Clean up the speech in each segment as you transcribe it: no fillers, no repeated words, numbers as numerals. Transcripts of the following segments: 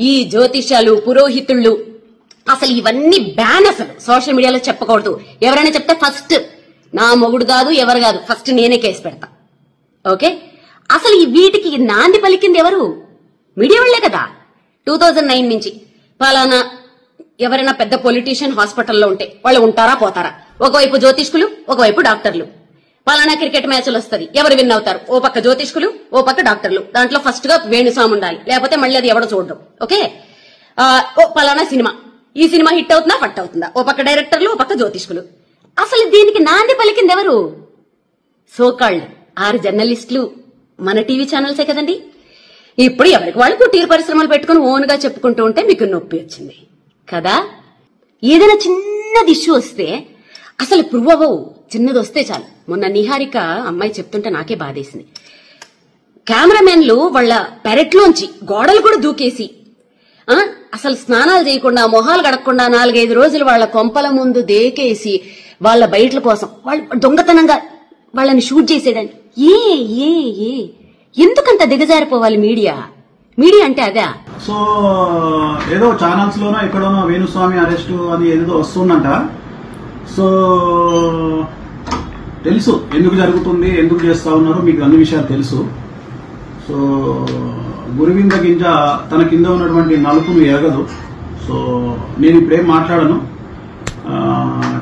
ఈ జ్యోతిష్యాలు పురోహితుళ్ళు అసలు ఇవన్నీ బ్యాన్. అసలు సోషల్ మీడియాలో చెప్పకూడదు. ఎవరైనా చెప్తే ఫస్ట్ నా మొగుడు కాదు ఎవరు కాదు, ఫస్ట్ నేనే కేసు పెడతా. ఓకే, అసలు ఈ వీటికి నాంది పలికింది ఎవరు? మీడియా వాళ్లే కదా. 2009 నుంచి పలానా ఎవరైనా పెద్ద పొలిటీషియన్ హాస్పిటల్లో ఉంటే వాళ్ళు ఉంటారా పోతారా? ఒకవైపు జ్యోతిష్కులు, ఒకవైపు డాక్టర్లు. పలానా క్రికెట్ మ్యాచ్లు వస్తుంది, ఎవరు విన్ అవుతారు? ఓ పక్క జ్యోతిష్కులు, ఓ పక్క డాక్టర్లు. దాంట్లో ఫస్ట్ గా వేణుస్వామి ఉండాలి, లేకపోతే మళ్ళీ అది ఎవడో చూడడం. ఓకే, ఓ పలానా సినిమా, ఈ సినిమా హిట్ అవుతుందా ఫట్ అవుతుందా? ఓ పక్క డైరెక్టర్లు, ఓ పక్క జ్యోతిష్కులు. అసలు దీనికి నాంది పలికింది ఎవరు? సోకాల్డ్ 6 జర్నలిస్టులు మన టీవీ ఛానల్సే కదండి. ఇప్పుడు ఎవరికి వాళ్ళు కుటీర పరిశ్రమలు పెట్టుకుని ఓన్ గా చెప్పుకుంటూ ఉంటే మీకు నొప్పి వచ్చింది కదా. ఏదైనా చిన్నది ఇష్యూ వస్తే అసలు ప్రూవ్ అవ్వవు, చిన్నది వస్తే చాలు. మొన్న నిహారిక అమ్మాయి చెప్తుంటే నాకే బాధేసింది. కెమెరామెన్లు వాళ్ళ పెరట్లోంచి గోడలు కూడా దూకేసి అసలు స్నానాలు చేయకుండా మొహాలు గడకుండా 4-5 రోజులు వాళ్ళ కొంపల ముందు దేకేసి వాళ్ళ బయటల కోసం వాళ్ళు దొంగతనంగా వాళ్ళని షూట్ చేసేదాన్ని. ఏ ఎందుకంత దిగజారిపోవాలి మీడియా? మీడియా అంటే అదే. సో ఏదో ఛానల్స్ లోనో ఎక్కడోనో వేణుస్వామి అరెస్టు అని ఏదో వస్తుందంట. సో తెలుసు ఎందుకు జరుగుతుంది, ఎందుకు చేస్తా ఉన్నారు, మీకు అన్ని విషయాలు తెలుసు. సో గురువింద గింజ తన కింద ఉన్నటువంటి నలుపును ఎరగదు. సో నేను ఇప్పుడేం మాట్లాడను,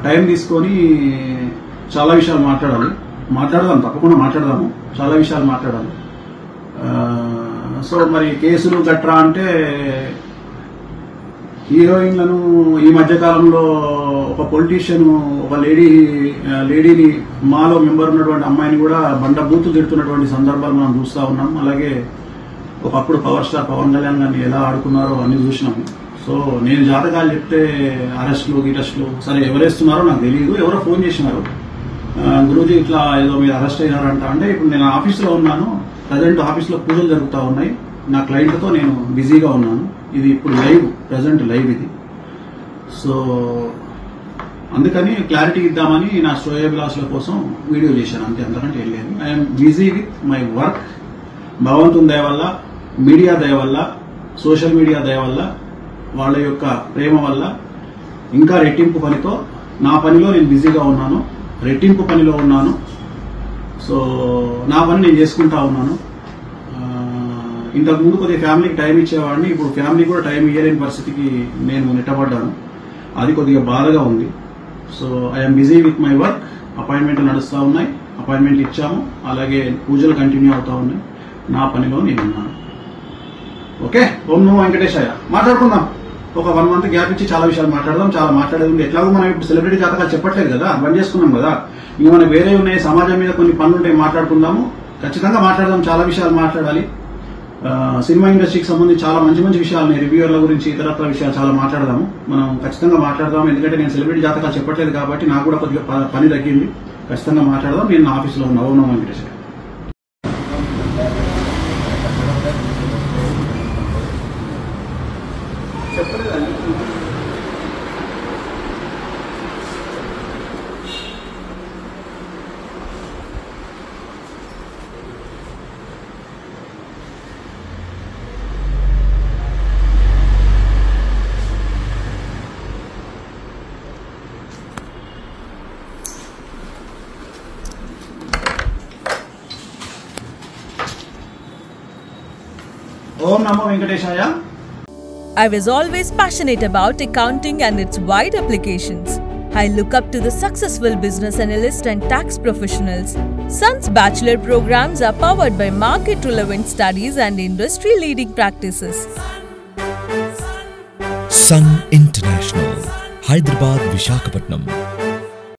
టైం తీసుకొని చాలా విషయాలు మాట్లాడదాం, తప్పకుండా మాట్లాడదాము, చాలా విషయాలు మాట్లాడాలి. సో మరి కేసులు గట్రా అంటే హీరోయిన్లను ఈ మధ్య కాలంలో ఒక పొలిటీషియన్ ఒక లేడీని మాలో మెంబర్ ఉన్నటువంటి అమ్మాయిని కూడా బండ బూతులు తిడుతున్నటువంటి సందర్భాలు మనం చూస్తా ఉన్నాం. అలాగే ఒకప్పుడు పవర్ స్టార్ పవన్ కళ్యాణ్ గారిని ఎలా ఆడుకున్నారో అన్ని చూసినాము. సో నేను జాతకాలు చెప్తే అరెస్టులు సరే ఎవరేస్తున్నారో నాకు తెలియదు. ఎవరో ఫోన్ చేసినారు, గురూజీ ఇట్లా ఏదో మీరు అరెస్ట్ అయినారంట. అంటే ఇప్పుడు నేను ఆఫీస్లో ఉన్నాను, ప్రజెంట్ ఆఫీస్లో పూజలు జరుగుతూ ఉన్నాయి, నా క్లయింట్తో నేను బిజీగా ఉన్నాను. ఇది ఇప్పుడు ప్రజెంట్ లైవ్ ఇది. సో అందుకని క్లారిటీ ఇద్దామని నా శ్రేయోభిలాషుల కోసం వీడియో చేశాను, అంతే, అంతకంటే ఏం లేదు. I'm busy with my work. భగవంతుని దయ వల్ల, మీడియా దయ వల్ల, సోషల్ మీడియా దయ వల్ల, వాళ్ళ యొక్క ప్రేమ వల్ల ఇంకా రెట్టింపు పనితో నా పనిలో నేను బిజీగా ఉన్నాను, రెట్టింపు పనిలో ఉన్నాను. సో నా పని నేను చేసుకుంటా ఉన్నాను. ఇంతకుముందు కొద్దిగా ఫ్యామిలీకి టైం ఇచ్చేవాడిని, ఇప్పుడు ఫ్యామిలీ కూడా టైం ఇయ్యలేని పరిస్థితికి నేను నెట్టబడ్డాను. అది కొద్దిగా బాధగా ఉంది. So I'm busy with my work. అపాయింట్మెంట్లు నడుస్తూ ఉన్నాయి, అపాయింట్మెంట్లు ఇచ్చాము, అలాగే పూజలు కంటిన్యూ అవుతా ఉన్నాయి. నా పనిలో నేను ఉన్నాను. ఓకే, ఓం నమో వెంకటేశాయ. మాట్లాడుకుందాం, ఒక 1 month గ్యాప్ ఇచ్చి చాలా విషయాలు మాట్లాడదాం. చాలా మాట్లాడేది ఉంది. ఎట్లాగో మనం ఇప్పుడు సెలబ్రిటీ జాతకాలు చెప్పట్లేదు కదా, బంద్ చేసుకున్నాం కదా. ఇంకా మనకు వేరే ఉన్నాయి, సమాజం మీద కొన్ని పనులు ఉంటాయి, మాట్లాడుకుందాము. ఖచ్చితంగా మాట్లాడదాం, చాలా విషయాలు మాట్లాడాలి. సినిమా ఇండస్ట్రీకి సంబంధించి చాలా మంచి మంచి విషయాలు, రివ్యూవర్ల గురించి, ఇతరత్ర విషయాలు చాలా మాట్లాడదాము. మనం ఖచ్చితంగా మాట్లాడదాం. ఎందుకంటే నేను సెలబ్రిటీ జాతకాలు చెప్పట్లేదు కాబట్టి నాకు కూడా కొద్దిగా పని తగ్గింది. ఖచ్చితంగా మాట్లాడదాం. నేను నా ఆఫీస్లో ఉన్న ఓం నమో వెంకటేశాయ. Om Namo Venkateshaya. I was always passionate about accounting and its wide applications. I look up to the successful business analysts and tax professionals. Sun's bachelor programs are powered by market-relevant studies and industry-leading practices. Sun International, Hyderabad, Visakhapatnam.